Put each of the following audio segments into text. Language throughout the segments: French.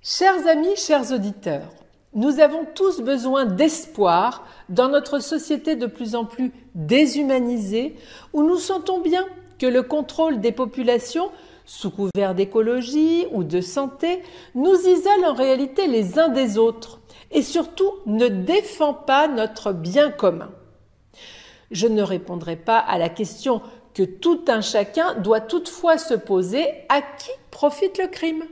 Chers amis, chers auditeurs, nous avons tous besoin d'espoir dans notre société de plus en plus déshumanisée, où nous sentons bien que le contrôle des populations, sous couvert d'écologie ou de santé, nous isole en réalité les uns des autres et surtout ne défend pas notre bien commun. Je ne répondrai pas à la question que tout un chacun doit toutefois se poser: à qui profite le crime ?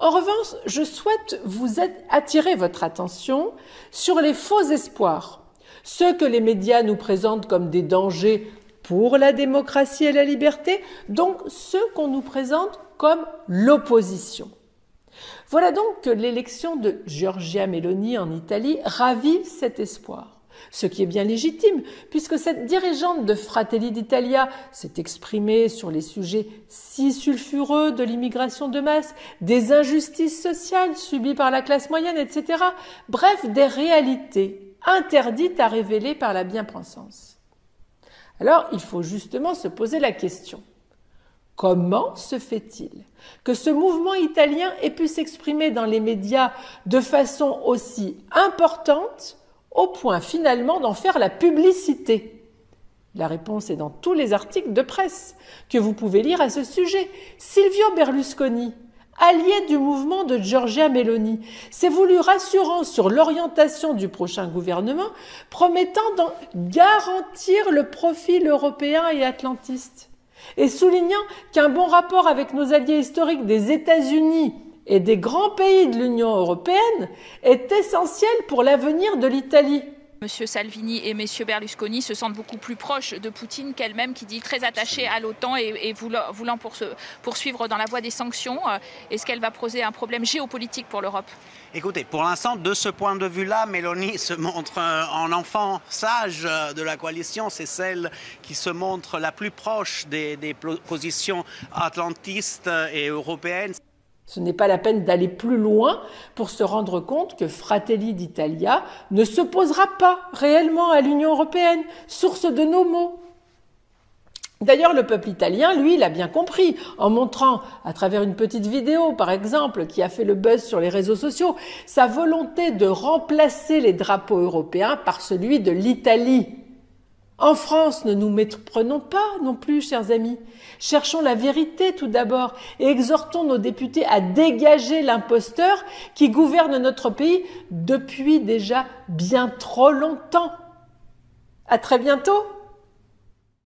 En revanche, je souhaite vous attirer votre attention sur les faux espoirs, ceux que les médias nous présentent comme des dangers pour la démocratie et la liberté, donc ceux qu'on nous présente comme l'opposition. Voilà donc que l'élection de Giorgia Meloni en Italie ravive cet espoir. Ce qui est bien légitime, puisque cette dirigeante de Fratelli d'Italia s'est exprimée sur les sujets si sulfureux de l'immigration de masse, des injustices sociales subies par la classe moyenne, etc. Bref, des réalités interdites à révéler par la bien-pensance. Alors, il faut justement se poser la question: comment se fait-il que ce mouvement italien ait pu s'exprimer dans les médias de façon aussi importante, au point finalement d'en faire la publicité? La réponse est dans tous les articles de presse que vous pouvez lire à ce sujet. Silvio Berlusconi, allié du mouvement de Giorgia Meloni, s'est voulu rassurant sur l'orientation du prochain gouvernement, promettant d'en garantir le profil européen et atlantiste, et soulignant qu'un bon rapport avec nos alliés historiques des États-Unis et des grands pays de l'Union européenne est essentiel pour l'avenir de l'Italie. Monsieur Salvini et Monsieur Berlusconi se sentent beaucoup plus proches de Poutine qu'elle-même, qui dit très attachée à l'OTAN et voulant poursuivre dans la voie des sanctions. Est-ce qu'elle va poser un problème géopolitique pour l'Europe? Écoutez, pour l'instant, de ce point de vue-là, Meloni se montre un enfant sage de la coalition. C'est celle qui se montre la plus proche des positions atlantistes et européennes. Ce n'est pas la peine d'aller plus loin pour se rendre compte que Fratelli d'Italia ne s'opposera pas réellement à l'Union européenne, source de nos maux. D'ailleurs, le peuple italien, lui, l'a bien compris, en montrant, à travers une petite vidéo, par exemple, qui a fait le buzz sur les réseaux sociaux, sa volonté de remplacer les drapeaux européens par celui de l'Italie. En France, ne nous méprenons pas non plus, chers amis. Cherchons la vérité tout d'abord et exhortons nos députés à dégager l'imposteur qui gouverne notre pays depuis déjà bien trop longtemps. À très bientôt.